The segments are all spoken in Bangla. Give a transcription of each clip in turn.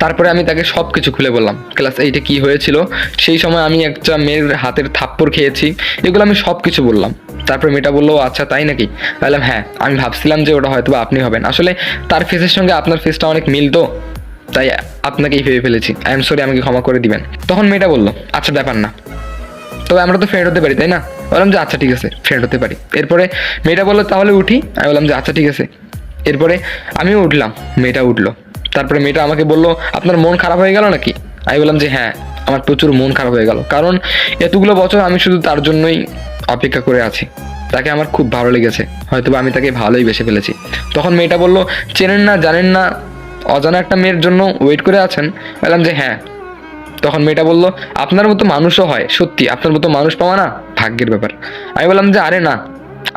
তারপরে আমি তাকে সব কিছু খুলে বললাম, ক্লাস 8-এ কী হয়েছিল, সেই সময় আমি একটা মেয়ের হাতের থাপ্পড় খেয়েছি, এগুলো আমি সব কিছু বললাম। তারপরে মেয়েটা বললো, আচ্ছা তাই নাকি? বললাম হ্যাঁ, আমি ভাবছিলাম যে ওটা হয়তো বা আপনি হবেন, আসলে তার ফেসের সঙ্গে আপনার ফেসটা অনেক মিল তো, তাই আপনাকেই ভেবে ফেলেছি, আই এম সরি, আমাকে ক্ষমা করে দিবেন। তখন মেয়েটা বললো, আচ্ছা ব্যাপার না, তবে আমরা তো ফ্রেন্ড হতে পারি তাই না? বললাম যে আচ্ছা ঠিক আছে, ফ্রেন্ড হতে পারি। এরপরে মেয়েটা বললো তাহলে উঠি, আমি বললাম যে আচ্ছা ঠিক আছে। এরপরে আমিও উঠলাম, মেয়েটা উঠলো। তারপরে মেয়েটা আমাকে বললো, আপনার মন খারাপ হয়ে গেল নাকি? আমি বললাম যে হ্যাঁ, আমার প্রচুর মন খারাপ হয়ে গেল, কারণ এতগুলো বছর আমি শুধু তার জন্যই অপেক্ষা করে আছি, তাকে আমার খুব ভালো লেগেছে, হয়তো আমি তাকে ভালোই বেসে ফেলেছি। তখন মেয়েটা বললো, চেনেন না জানেন না অজানা একটা মেয়ের জন্য ওয়েট করে আছেন? বললাম যে হ্যাঁ। তখন মেয়েটা বললো, আপনার মতো মানুষও হয়, সত্যি আপনার মতো মানুষ পাওয়া না ভাগ্যের ব্যাপার। আমি বললাম যে আরে না,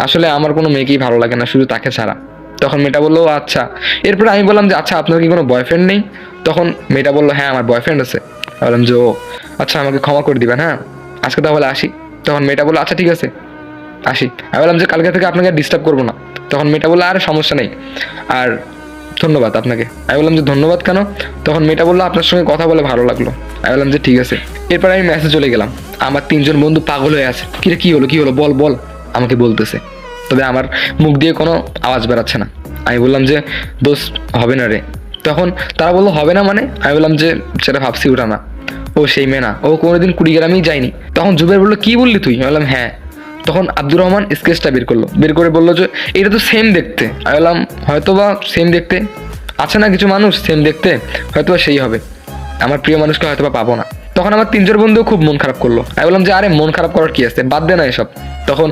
আসলে আমার কোনো মেয়েকেই ভালো লাগে না, শুধু তাকে ছাড়া। তখন মেয়েটা বললো আচ্ছা। এরপরে আমি বললাম যে আচ্ছা আপনার কি কোনো বয়ফ্রেন্ড নেই? তখন মেয়েটা বললো হ্যাঁ, আমার বয়ফ্রেন্ড আছে। আমি বললাম যে ও আচ্ছা, আমাকে ক্ষমা করে দিবেন, হ্যাঁ আজকে তাহলে আসি। তখন মেয়েটা বললো আচ্ছা ঠিক আছে, আসি। আমি বললাম যে কালকে থেকে আপনাকে ডিস্টার্ব করবো না। তখন মেয়েটা বললো আরে সমস্যা নেই, আর ধন্যবাদ আপনাকে। আমি বললাম যে ধন্যবাদ কেন? তখন মেয়েটা বললো আপনার সঙ্গে কথা বলে ভালো লাগলো। আমি বললাম যে ঠিক আছে। এরপর আমি মেসেজ চলে গেলাম, আমার 3জন বন্ধু পাগল হয়ে আছে, কিরে কী হলো কী হলো, বল বল, আমাকে বলতেছে, তবে আমার মুখ দিয়ে কোনো আওয়াজ বেরাচ্ছে না। আমি বললাম যে দোস্ত হবে না রে। তখন তারা বললো হবে না মানে? আমি বললাম যে সেটা ভাবছি ওটা না, ও সেই মেয়ে না, ও কোনোদিন কুড়িগ্রামেই যায়নি। তখন জুবের বললো কি বললি তুই? আমি বললাম হ্যাঁ। তখন আব্দুর রহমান স্কেচটা বের করলো, বের করে বললো যে এটা তো সেম দেখতে। আমি বললাম হয়তো বা সেম দেখতে, আছে না কিছু মানুষ সেম দেখতে, হয়তো বা সেই হবে, আমার প্রিয় মানুষকে হয়তো বা পাবো না। তখন আমার 3জন বন্ধু খুব মন খারাপ করলো। আমি বললাম যে আরে মন খারাপ করার কি আছে, বাদ দে না এসব। তখন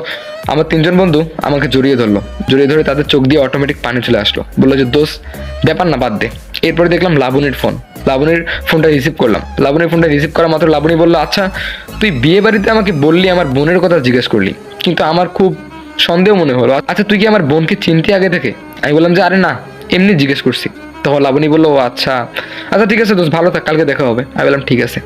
আমার 3জন বন্ধু আমাকে জড়িয়ে ধরলো, জড়িয়ে ধরে তাদের চোখ দিয়ে অটোমেটিক পানি চলে আসলো, বললো যে দোস্ত ব্যাপার না, বাদ দে। এরপরে দেখলাম লাবণীর ফোন, লাবণীর ফোনটা রিসিভ করলাম। লাবণীর ফোনটা রিসিভ করা মাত্র লাবণী বললো, আচ্ছা তুই বিয়ে বাড়িতে আমাকে বললি, আমার বোনের কথা জিজ্ঞেস করলি, কিন্তু আমার খুব সন্দেহ মনে হলো, আচ্ছা তুই কি আমার বোনকে চিনতি আগে থেকে? আমি বললাম যে আরে না, এমনি জিজ্ঞেস করছি। তখন লাবণী বললো ও আচ্ছা, আচ্ছা ঠিক আছে দোস্ত, ভালো থাক, কালকে দেখা হবে। আমি বললাম ঠিক আছে।